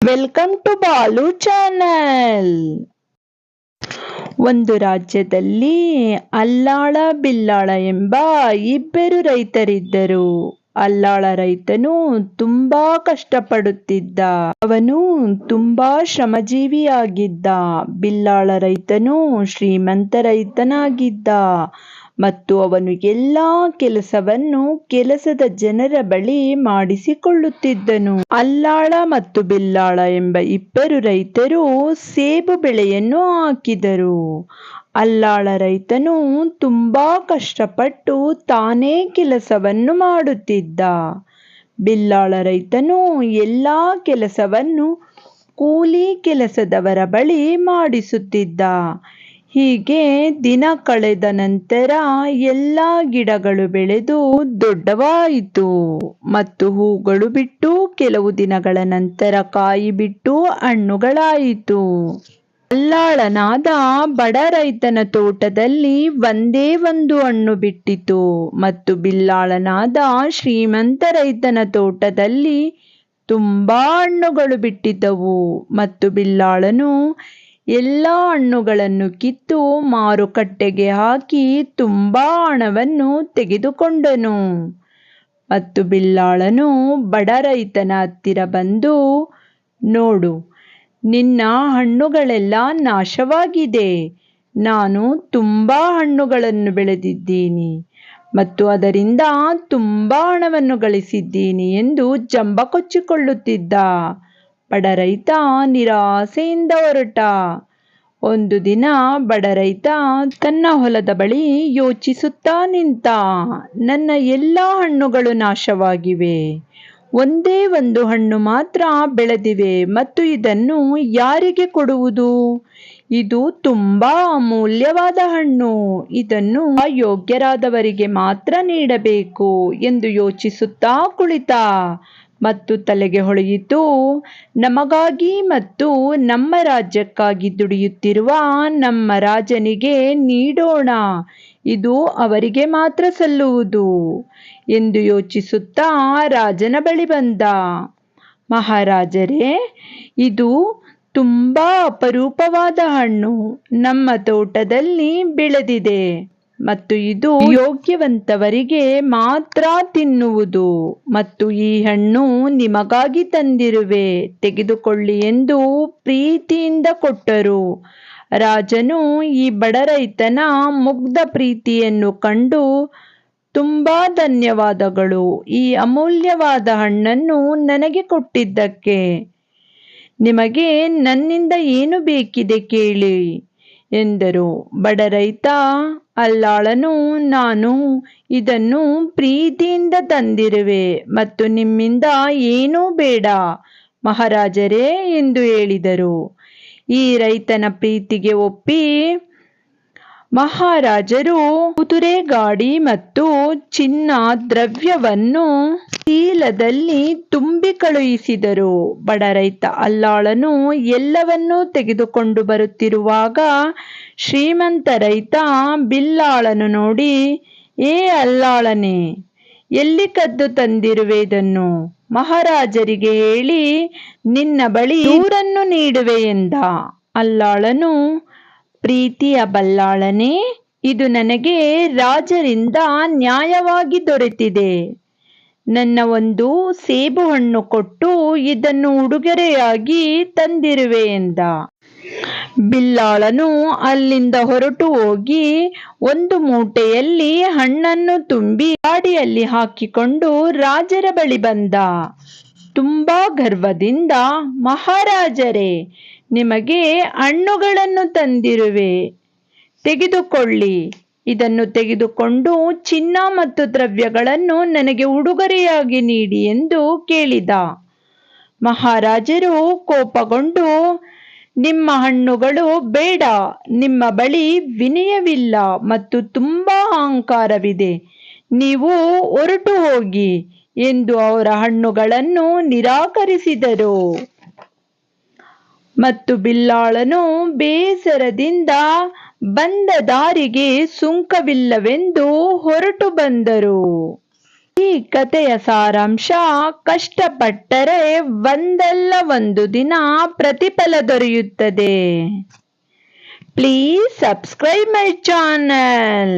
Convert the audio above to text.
Welcome to Balu channel. ಒಂದು ರಾಜ್ಯದಲ್ಲಿ ಅಲ್ಲಾಳ ಬಿಲ್ಲಾಳ ಎಂಬ ಇಬ್ಬರು ರೈತರಿದ್ದರು. ಅಲ್ಲಾಳ ರೈತನು ತುಂಬಾ ಕಷ್ಟಪಡುತ್ತಿದ್ದ. ಅವನು ತುಂಬಾ ಶ್ರಮಜೀವಿಯಾಗಿದ್ದ. ಬಿಲ್ಲಾಳ ರೈತನು ಶ್ರೀಮಂತ ರೈತನಾಗಿದ್ದ ಮತ್ತು ಅವನು ಎಲ್ಲಾ ಕೆಲಸವನ್ನು ಕೆಲಸದ ಜನರ ಬಳಿ ಮಾಡಿಸಿಕೊಳ್ಳುತ್ತಿದ್ದನು. ಅಲ್ಲಾಳ ಮತ್ತು ಬಿಲ್ಲಾಳ ಎಂಬ ಇಬ್ಬರು ರೈತರು ಸೇಬು ಬೆಳೆಯನ್ನು ಹಾಕಿದರು. ಅಲ್ಲಾಳ ರೈತನು ತುಂಬಾ ಕಷ್ಟಪಟ್ಟು ತಾನೇ ಕೆಲಸವನ್ನು ಮಾಡುತ್ತಿದ್ದ. ಬಿಲ್ಲಾಳ ರೈತನು ಎಲ್ಲಾ ಕೆಲಸವನ್ನು ಕೂಲಿ ಕೆಲಸದವರ ಬಳಿ ಮಾಡಿಸುತ್ತಿದ್ದ. ಹೀಗೆ ದಿನ ಕಳೆದ ನಂತರ ಎಲ್ಲಾ ಗಿಡಗಳು ಬೆಳೆದು ದೊಡ್ಡವಾಯಿತು ಮತ್ತು ಹೂಗಳು ಬಿಟ್ಟು ಕೆಲವು ದಿನಗಳ ನಂತರ ಕಾಯಿ ಬಿಟ್ಟು ಹಣ್ಣುಗಳಾಯಿತು. ಅಲ್ಲಾಳನಾದ ಬಡ ರೈತನ ತೋಟದಲ್ಲಿ ಒಂದೇ ಒಂದು ಹಣ್ಣು ಬಿಟ್ಟಿತು ಮತ್ತು ಬಿಲ್ಲಾಳನಾದ ಶ್ರೀಮಂತ ರೈತನ ತೋಟದಲ್ಲಿ ತುಂಬಾ ಹಣ್ಣುಗಳು ಬಿಟ್ಟಿದ್ದವು. ಮತ್ತು ಬಿಲ್ಲಾಳನು ಎಲ್ಲಾ ಹಣ್ಣುಗಳನ್ನು ಕಿತ್ತು ಮಾರುಕಟ್ಟೆಗೆ ಹಾಕಿ ತುಂಬಾ ಹಣವನ್ನು ತೆಗೆದುಕೊಂಡನು. ಮತ್ತು ಬಿಲ್ಲಾಳನು ಬಡ ರೈತನ ಹತ್ತಿರ ಬಂದು, ನೋಡು, ನಿನ್ನ ಹಣ್ಣುಗಳೆಲ್ಲ ನಾಶವಾಗಿದೆ. ನಾನು ತುಂಬಾ ಹಣ್ಣುಗಳನ್ನು ಬೆಳೆದಿದ್ದೀನಿ ಮತ್ತು ಅದರಿಂದ ತುಂಬಾ ಹಣವನ್ನು ಗಳಿಸಿದ್ದೀನಿ ಎಂದು ಜಂಬ ಕೊಚ್ಚಿಕೊಳ್ಳುತ್ತಿದ್ದ. ಬಡ ರೈತ ನಿರಾಸೆಯಿಂದ ಹೊರಟ. ಒಂದು ದಿನ ಬಡ ರೈತ ತನ್ನ ಹೊಲದ ಬಳಿ ಯೋಚಿಸುತ್ತಾ ನಿಂತ. ನನ್ನ ಎಲ್ಲಾ ಹಣ್ಣುಗಳು ನಾಶವಾಗಿವೆ, ಒಂದೇ ಒಂದು ಹಣ್ಣು ಮಾತ್ರ ಬೆಳೆದಿವೆ ಮತ್ತು ಇದನ್ನು ಯಾರಿಗೆ ಕೊಡುವುದು? ಇದು ತುಂಬಾ ಅಮೂಲ್ಯವಾದ ಹಣ್ಣು, ಇದನ್ನು ಯೋಗ್ಯರಾದವರಿಗೆ ಮಾತ್ರ ನೀಡಬೇಕು ಎಂದು ಯೋಚಿಸುತ್ತಾ ಕುಳಿತ. ಮತ್ತು ತಲೆಗೆ ಹೊಳೆಯಿತು, ನಮಗಾಗಿ ಮತ್ತು ನಮ್ಮ ರಾಜ್ಯಕ್ಕಾಗಿ ದುಡಿಯುತ್ತಿರುವ ನಮ್ಮ ರಾಜನಿಗೆ ನೀಡೋಣ, ಇದು ಅವರಿಗೆ ಮಾತ್ರ ಸಲ್ಲುವುದು ಎಂದು ಯೋಚಿಸುತ್ತಾ ರಾಜನ ಬಳಿ ಬಂದ. ಮಹಾರಾಜರೇ, ಇದು ತುಂಬಾ ಅಪರೂಪವಾದ ಹಣ್ಣು ನಮ್ಮ ತೋಟದಲ್ಲಿ ಬೆಳೆದಿದೆ ಮತ್ತು ಇದು ಯೋಗ್ಯವಂತವರಿಗೆ ಮಾತ್ರ ತಿನ್ನುವುದು ಮತ್ತು ಈ ಹಣ್ಣು ನಿಮಗಾಗಿ ತಂದಿರುವೆ, ತೆಗೆದುಕೊಳ್ಳಿ ಎಂದು ಪ್ರೀತಿಯಿಂದ ಕೊಟ್ಟರು. ರಾಜನು ಈ ಬಡ ರೈತನ ಮುಗ್ಧ ಪ್ರೀತಿಯನ್ನು ಕಂಡು, ತುಂಬಾ ಧನ್ಯವಾದಗಳು ಈ ಅಮೂಲ್ಯವಾದ ಹಣ್ಣನ್ನು ನನಗೆ ಕೊಟ್ಟಿದ್ದಕ್ಕೆ. ನಿಮಗೆ ನನ್ನಿಂದ ಏನು ಬೇಕಿದೆ ಕೇಳಿ ಎಂದರು. ಬಡ ರೈತ ಅಲ್ಲಾಳನು, ನಾನು ಇದನ್ನು ಪ್ರೀತಿಯಿಂದ ತಂದಿರುವೆ ಮತ್ತು ನಿಮ್ಮಿಂದ ಏನೂ ಬೇಡ ಮಹಾರಾಜರೇ ಎಂದು ಹೇಳಿದರು. ಈ ರೈತನ ಪ್ರೀತಿಗೆ ಒಪ್ಪಿ ಮಹಾರಾಜರು ಕುದುರೆ ಗಾಡಿ ಮತ್ತು ಚಿನ್ನ ದ್ರವ್ಯವನ್ನು ಚೀಲದಲ್ಲಿ ತುಂಬಿ ಕಳುಹಿಸಿದರು. ಬಡ ರೈತ ಅಲ್ಲಾಳನು ಎಲ್ಲವನ್ನೂ ತೆಗೆದುಕೊಂಡು ಬರುತ್ತಿರುವಾಗ ಶ್ರೀಮಂತ ರೈತ ಬಿಲ್ಲಾಳನು ನೋಡಿ, ಏ ಅಲ್ಲಾಳನೇ, ಎಲ್ಲಿ ಕದ್ದು ತಂದಿರುವೆ ಇದನ್ನು? ಮಹಾರಾಜರಿಗೆ ಹೇಳಿ ನಿನ್ನ ಬಳಿ ದೂರನ್ನು ನೀಡುವೆ ಎಂದ. ಅಲ್ಲಾಳನು, ಪ್ರೀತಿಯ ಬಲ್ಲಾಳನೇ, ಇದು ನನಗೆ ರಾಜರಿಂದ ನ್ಯಾಯವಾಗಿ ದೊರೆತಿದೆ. ನನ್ನ ಒಂದು ಸೇಬು ಹಣ್ಣು ಕೊಟ್ಟು ಇದನ್ನು ಉಡುಗೊರೆಯಾಗಿ ತಂದಿರುವೆ ಎಂದ. ಬಿಲ್ಲಾಳನು ಅಲ್ಲಿಂದ ಹೊರಟು ಹೋಗಿ ಒಂದು ಮೂಟೆಯಲ್ಲಿ ಹಣ್ಣನ್ನು ತುಂಬಿ ಗಾಡಿಯಲ್ಲಿ ಹಾಕಿಕೊಂಡು ರಾಜರ ಬಳಿ ಬಂದ. ತುಂಬಾ ಗರ್ವದಿಂದ, ಮಹಾರಾಜರೇ, ನಿಮಗೆ ಹಣ್ಣುಗಳನ್ನು ತಂದಿರುವೆ, ತೆಗೆದುಕೊಳ್ಳಿ, ಇದನ್ನು ತೆಗೆದುಕೊಂಡು ಚಿನ್ನ ಮತ್ತು ದ್ರವ್ಯಗಳನ್ನು ನನಗೆ ಉಡುಗೊರೆಯಾಗಿ ನೀಡಿ ಎಂದು ಕೇಳಿದ. ಮಹಾರಾಜರು ಕೋಪಗೊಂಡು, ನಿಮ್ಮ ಹಣ್ಣುಗಳು ಬೇಡ, ನಿಮ್ಮ ಬಳಿ ವಿನಯವಿಲ್ಲ ಮತ್ತು ತುಂಬಾ ಅಹಂಕಾರವಿದೆ, ನೀವು ಹೊರಟು ಹೋಗಿ ಎಂದು ಅವರ ಹಣ್ಣುಗಳನ್ನು ನಿರಾಕರಿಸಿದರು. ಮತ್ತು ಬಿಲ್ಲಾಳನು ಬೇಸರದಿಂದ ಬಂದ ದಾರಿಗೆ ಸುಂಕವಿಲ್ಲವೆಂದು ಹೊರಟು ಬಂದರು. ಈ ಕಥೆಯ ಸಾರಾಂಶ: ಕಷ್ಟಪಟ್ಟರೆ ಒಂದಲ್ಲ ಒಂದು ದಿನ ಪ್ರತಿಫಲ ದೊರೆಯುತ್ತದೆ. Please subscribe my channel.